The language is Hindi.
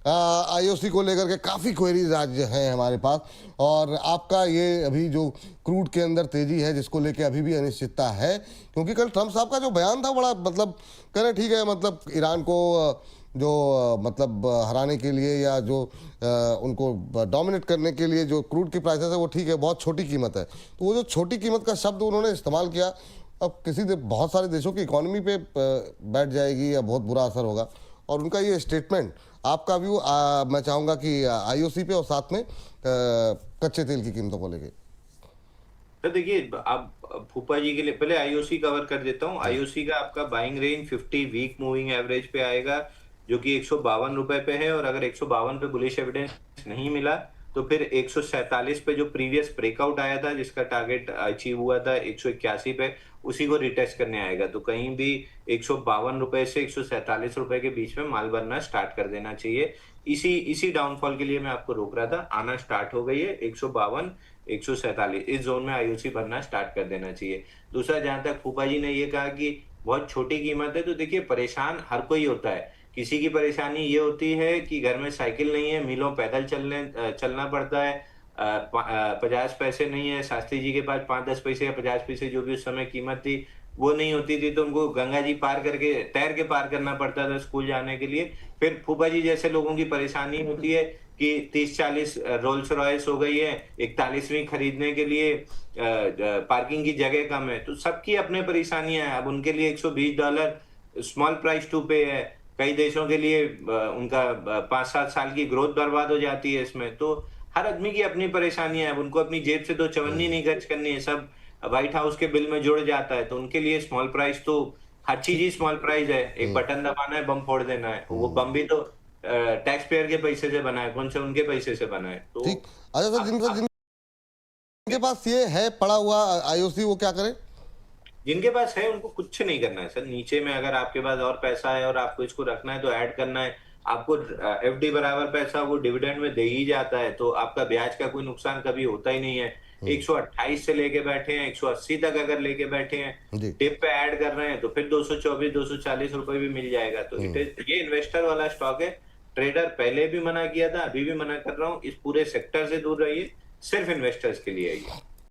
आईओसी को लेकर के काफ़ी क्वेरीज आज हैं हमारे पास, और आपका ये अभी जो क्रूड के अंदर तेजी है जिसको लेके अभी भी अनिश्चितता है, क्योंकि कल ट्रम्प साहब का जो बयान था बड़ा मतलब कह रहे ठीक है, मतलब ईरान को जो मतलब हराने के लिए या जो उनको डोमिनेट करने के लिए जो क्रूड की प्राइसेस है वो ठीक है, बहुत छोटी कीमत है। तो वो जो छोटी कीमत का शब्द उन्होंने इस्तेमाल किया, अब बहुत सारे देशों की इकोनॉमी पे बैठ जाएगी या बहुत बुरा असर होगा। और उनका ये स्टेटमेंट, आपका व्यू मैं चाहूंगा कि आईओसी पे और साथ में कच्चे तेल की कीमतों को लेके। तो देखिए, आप फूफा जी के लिए पहले आईओसी कवर कर देता हूँ। जी। आईओसी का आपका buying range 50 week moving average पे आएगा, जो कि 152 रुपए पे है। और अगर 152 पे बुलिश एविडेंस नहीं मिला तो फिर 147 पे जो प्रीवियस ब्रेकआउट आया था, जिसका टारगेट अचीव हुआ था 181 पे, उसी को रिटेस्ट करने आएगा। तो कहीं भी 152 रुपए से 147 रुपए के बीच में माल बनना स्टार्ट कर देना चाहिए। इसी इसी डाउनफॉल के लिए मैं आपको रोक रहा था, आना स्टार्ट हो गई है 152 147, इस जोन में आईओसी बनना स्टार्ट कर देना चाहिए। दूसरा, जहां तक फूफा जी ने ये कहा कि बहुत छोटी कीमत है, तो देखिए, परेशान हर कोई होता है। किसी की परेशानी ये होती है कि घर में साइकिल नहीं है, मीलों पैदल चलना पड़ता है, 50 पैसे नहीं है, शास्त्री जी के पास 5-10 पैसे या 50 पैसे जो भी उस समय कीमत थी वो नहीं होती थी, तो उनको गंगा जी पार करके तैर के पार करना पड़ता था स्कूल जाने के लिए। फिर फूफा जी जैसे लोगों की परेशानी होती है कि 30-40 रोल्स रॉयस हो गई है, 41वीं खरीदने के लिए पार्किंग की जगह कम है। तो सबकी अपने परेशानियां हैं। अब उनके लिए $120 स्मॉल प्राइस टू पे है। कई देशों के लिए उनका 5-7 साल की ग्रोथ बर्बाद हो जाती है इसमें। तो हर आदमी की अपनी परेशानियां हैं। अब उनको अपनी जेब से तो चवन्नी नहीं खर्च करनी है, सब व्हाइट हाउस के बिल में जुड़ जाता है। तो उनके लिए स्मॉल प्राइस तो हर चीज ही स्मॉल प्राइस है। एक बटन दबाना है, बम फोड़ देना है। वो बम भी तो टैक्स पेयर के पैसे से बना है, कौन से उनके पैसे से बना है। तो ठीक। अच्छा सर, अब जिनके पास ये है पड़ा हुआ आईओसी, वो क्या करें? जिनके पास है उनको कुछ नहीं करना है सर। नीचे में अगर आपके पास और पैसा है और आपको इसको रखना है तो ऐड करना है। आपको एफडी बराबर पैसा वो डिविडेंड में दे ही जाता है, तो आपका ब्याज का कोई नुकसान कभी होता ही नहीं है। 128 से लेके बैठे हैं, 180 तक अगर लेके बैठे हैं, जी। टिप पे ऐड कर रहे हैं तो फिर 224 240 रुपए भी मिल जाएगा। तो ये इन्वेस्टर वाला स्टॉक है। ट्रेडर पहले भी मना किया था, अभी भी मना कर रहा हूँ, इस पूरे सेक्टर से दूर रहिए, सिर्फ इन्वेस्टर्स के लिए है ये।